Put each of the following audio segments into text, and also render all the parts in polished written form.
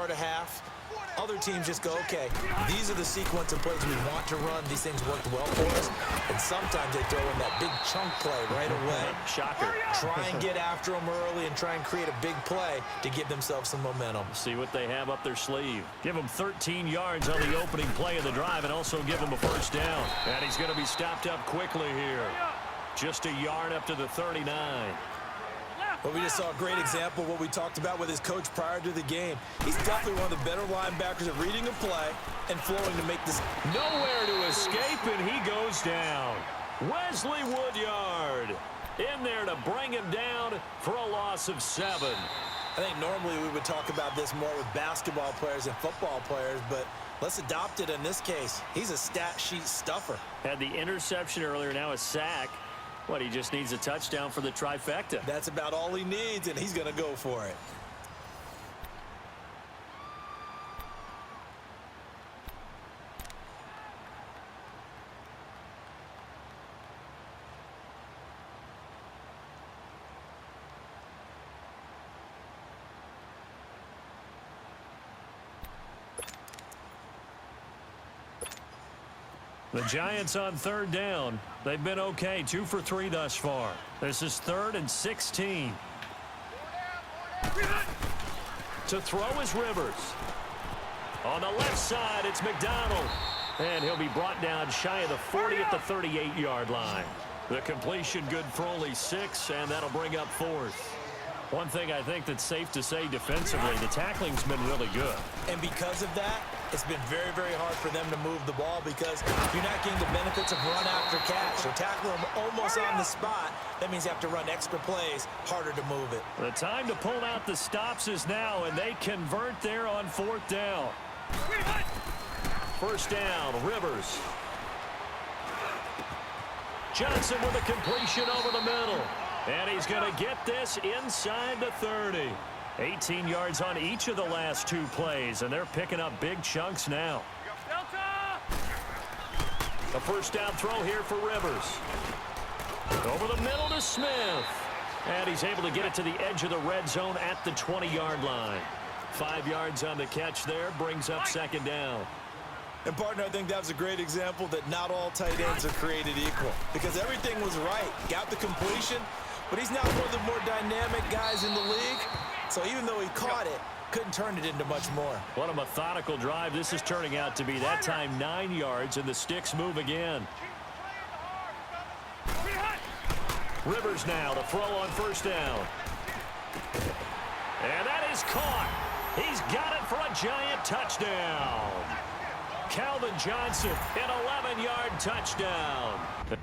start a half, other teams just go, okay, these are the sequence of plays we want to run. These things worked well for us. And sometimes they throw in that big chunk play right away. Shocker. Try and get after them early and try and create a big play to give themselves some momentum. See what they have up their sleeve. Give them 13 yards on the opening play of the drive and also give them a first down. And he's going to be stopped up quickly here. Just a yard up to the 39. Well, we just saw a great example of what we talked about with his coach prior to the game. He's definitely one of the better linebackers at reading a play and flowing to make this. Nowhere to escape, and he goes down. Wesley Woodyard in there to bring him down for a loss of 7. I think normally we would talk about this more with basketball players and football players, but let's adopt it in this case. He's a stat sheet stuffer. Had the interception earlier, now a sack. What, he just needs a touchdown for the trifecta. That's about all he needs, and he's going to go for it. The Giants on third down. They've been okay, 2 for 3 thus far. This is 3rd and 16. To throw is Rivers. On the left side, it's McDonald. And he'll be brought down shy of the 40 at the 38-yard line. The completion good for only 6, and that'll bring up 4th. One thing I think that's safe to say defensively, the tackling's been really good. And because of that, it's been very, very hard for them to move the ball because you're not getting the benefits of run after catch. You're tackling them almost on the spot. That means you have to run extra plays, harder to move it. The time to pull out the stops is now, and they convert there on 4th down. First down, Rivers. Johnson with a completion over the middle. And he's going to get this inside the 30. 18 yards on each of the last 2 plays, and they're picking up big chunks now. A first down throw here for Rivers. Over the middle to Smith. And he's able to get it to the edge of the red zone at the 20-yard line. 5 yards on the catch there, brings up 2nd down. And, partner, I think that was a great example that not all tight ends are created equal because everything was right. Got the completion, but he's not one of the more dynamic guys in the league. So even though he caught it, couldn't turn it into much more. What a methodical drive this is turning out to be. That time 9 yards, and the sticks move again. Rivers now to throw on first down. And that is caught. He's got it for a giant touchdown. Calvin Johnson, an 11-yard touchdown. The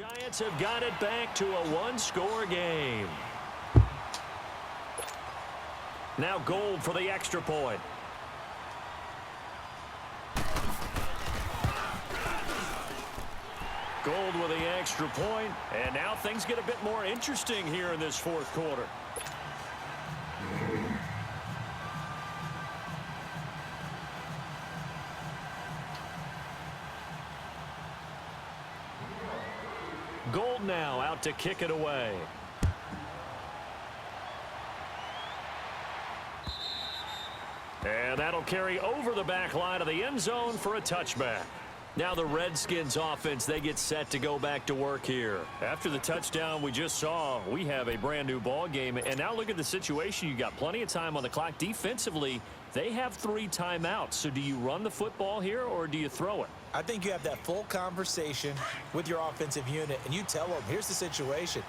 Giants have got it back to a 1-score game. Now Gold for the extra point. Gold with the extra point, and now things get a bit more interesting here in this 4th quarter. Gold now out to kick it away. And that'll carry over the back line of the end zone for a touchback. Now the Redskins offense, they get set to go back to work here. After the touchdown we just saw, we have a brand new ball game. And now look at the situation. You got plenty of time on the clock. Defensively, they have 3 timeouts. So do you run the football here or do you throw it? I think you have that full conversation with your offensive unit, and you tell them, here's the situation.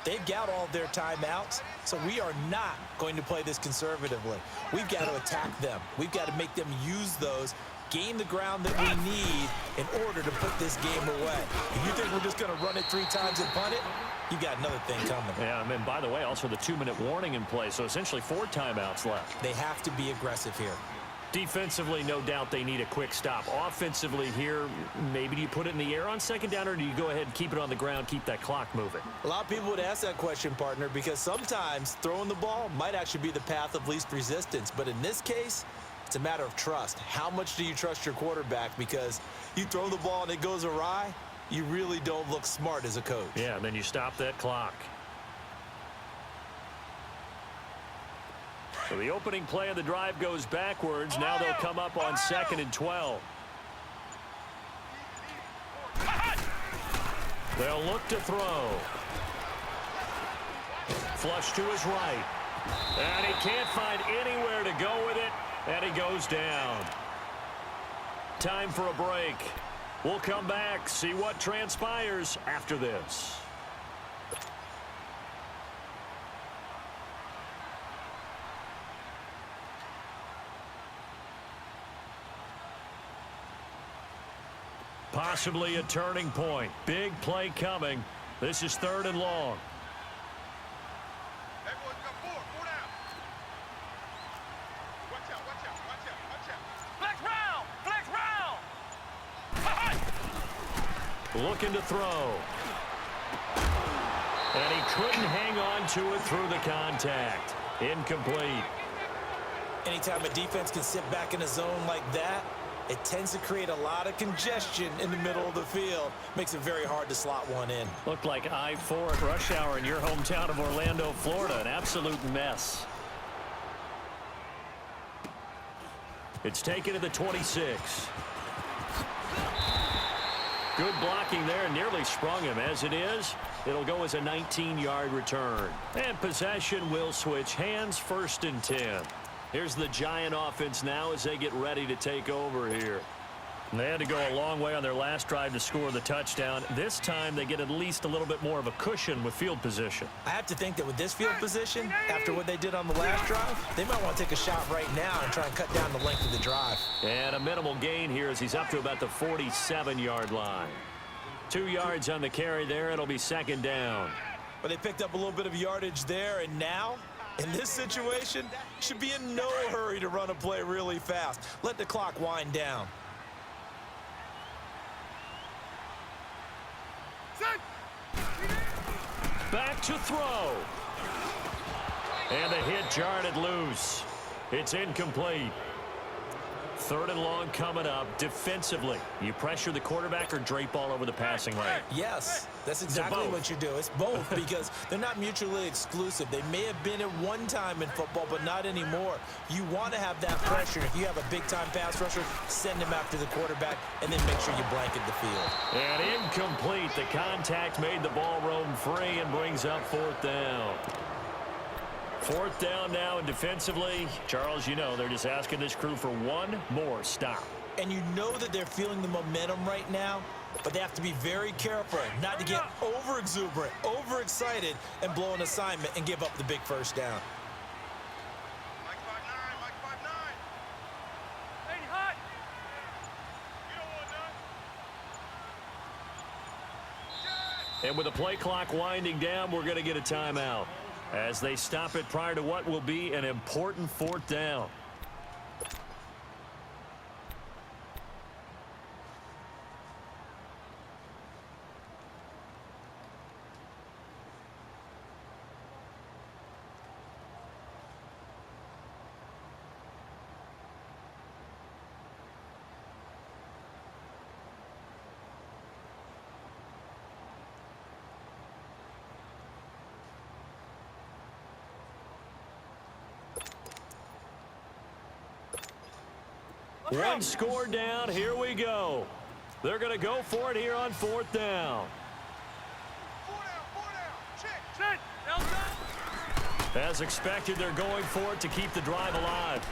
They've got all their timeouts, so we are not going to play this conservatively. We've got to attack them. We've got to make them use those, gain the ground that we need in order to put this game away. If you think we're just going to run it 3 times and punt it, you got another thing coming. Yeah, and by the way, also the 2-minute warning in play, so essentially 4 timeouts left. They have to be aggressive here. Defensively, no doubt they need a quick stop. Offensively here, maybe do you put it in the air on 2nd down, or do you go ahead and keep it on the ground, keep that clock moving? A lot of people would ask that question, partner, because sometimes throwing the ball might actually be the path of least resistance. But in this case, it's a matter of trust. How much do you trust your quarterback? Because you throw the ball and it goes awry, you really don't look smart as a coach. Yeah, and then you stop that clock. So the opening play of the drive goes backwards. Now they'll come up on 2nd and 12. They'll look to throw. Flush to his right. And he can't find anywhere to go with it. And he goes down. Time for a break. We'll come back, see what transpires after this. Possibly a turning point. Big play coming. This is 3rd and long. Everyone's got 4 down. Watch out, watch out, watch out, watch out. Flex round! Looking to throw. And he couldn't hang on to it through the contact. Incomplete. Anytime a defense can sit back in a zone like that, it tends to create a lot of congestion in the middle of the field. Makes it very hard to slot one in. Looked like I-4 at rush hour in your hometown of Orlando, Florida. An absolute mess. It's taken to the 26. Good blocking there. Nearly sprung him. As it is, it'll go as a 19-yard return. And possession will switch hands. 1st and 10. Here's the Giant offense now as they get ready to take over here. They had to go a long way on their last drive to score the touchdown. This time they get at least a little bit more of a cushion with field position. I have to think that with this field position, after what they did on the last drive, they might want to take a shot right now and try and cut down the length of the drive. And a minimal gain here as he's up to about the 47-yard line. 2 yards on the carry there. It'll be 2nd down. But they picked up a little bit of yardage there, and now, in this situation, should be in no hurry to run a play really fast. Let the clock wind down. Back to throw. And the hit jarred it loose. It's incomplete. 3rd and long coming up. Defensively, you pressure the quarterback or drape all over the passing lane? Yes, that's exactly what you do. It's both because they're not mutually exclusive. They may have been at one time in football, but not anymore. You want to have that pressure. If you have a big-time pass rusher, send him after the quarterback, and then make sure you blanket the field. And incomplete. The contact made the ball roam free and brings up 4th down. 4th down now, and defensively, Charles, you know, they're just asking this crew for one more stop. And you know that they're feeling the momentum right now, but they have to be very careful not to get over-exuberant, over-excited, and blow an assignment and give up the big 1st down. Mike 5'9", Mike 5'9". Lady hot. You don't want none. And with the play clock winding down, we're going to get a timeout as they stop it prior to what will be an important 4th down. One score down. Here we go. They're going to go for it here on 4th down. 4 down. Check. As expected, they're going for it to keep the drive alive.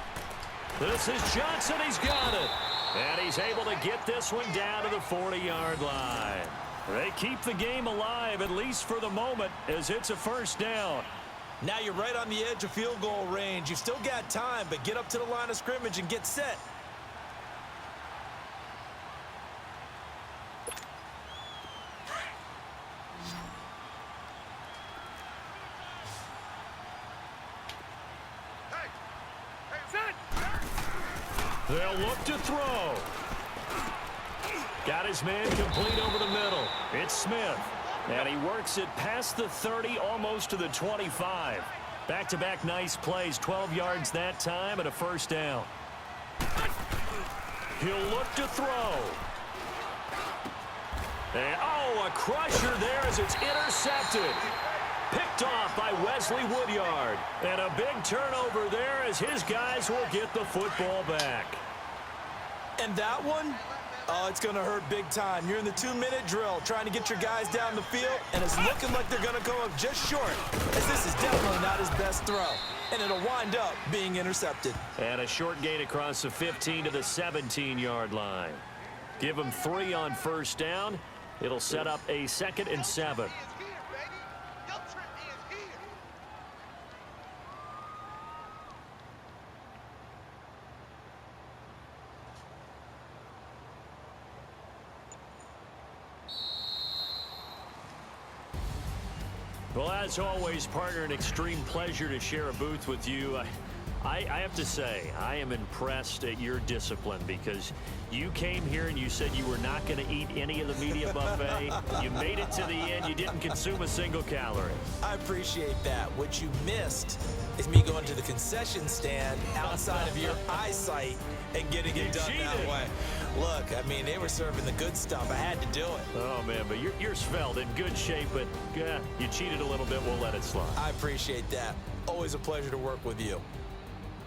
This is Johnson. He's got it. And he's able to get this one down to the 40-yard line. They keep the game alive, at least for the moment, as it's a 1st down. Now you're right on the edge of field goal range. You've still got time, but get up to the line of scrimmage and get set. They'll look to throw. Got his man complete over the middle. It's Smith. And he works it past the 30, almost to the 25. Back-to-back nice plays, 12 yards that time and a first down. He'll look to throw. And, oh, a crusher there as it's intercepted. Picked off by Wesley Woodyard. And a big turnover there as his guys will get the football back. And that one, oh, it's going to hurt big time. You're in the 2-minute drill trying to get your guys down the field, and it's looking like they're going to go up just short, as this is definitely not his best throw. And it'll wind up being intercepted. And a short gain across the 15 to the 17-yard line. Give him 3 on first down. It'll set up a 2nd and 7. Well, as always, partner, an extreme pleasure to share a booth with you. I have to say, I am impressed at your discipline because you came here and you said you were not going to eat any of the media buffet. You made it to the end. You didn't consume a single calorie. I appreciate that. What you missed is me going to the concession stand outside of your eyesight and getting it done that way. Look, I mean, they were serving the good stuff. I had to do it. Oh, man, but you're svelte, in good shape, but you cheated a little bit. We'll let it slide. I appreciate that. Always a pleasure to work with you.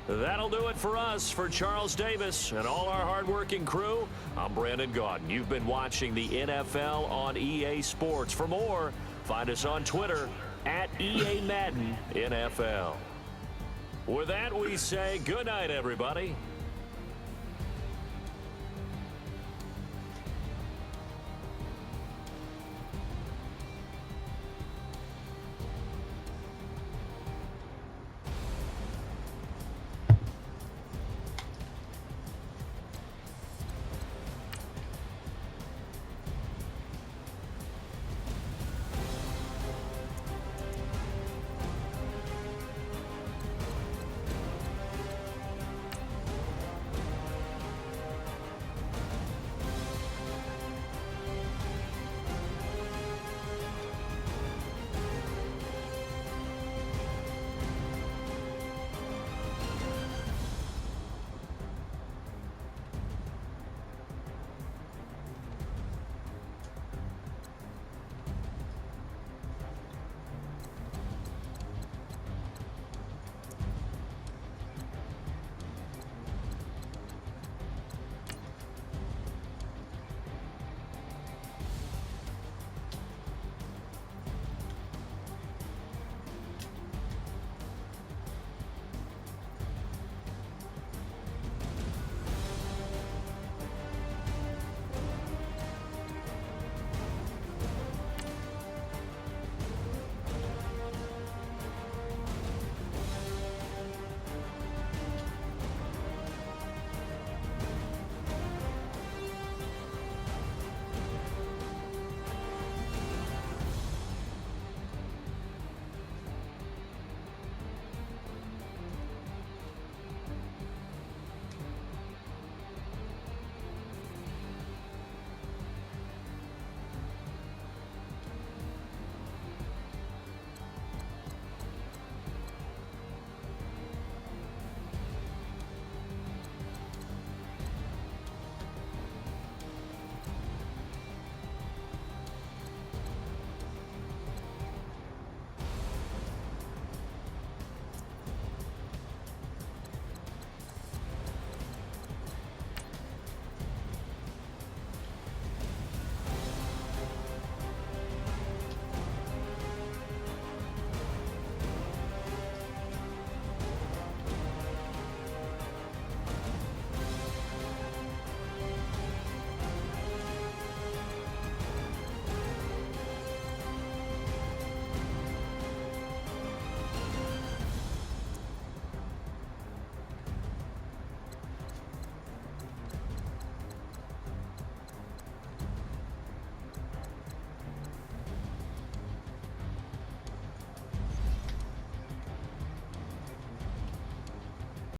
That'll do it for us. For Charles Davis and all our hardworking crew, I'm Brandon Gaudin. You've been watching the NFL on EA Sports. For more, find us on Twitter at EA Madden NFL. With that, we say good night, everybody.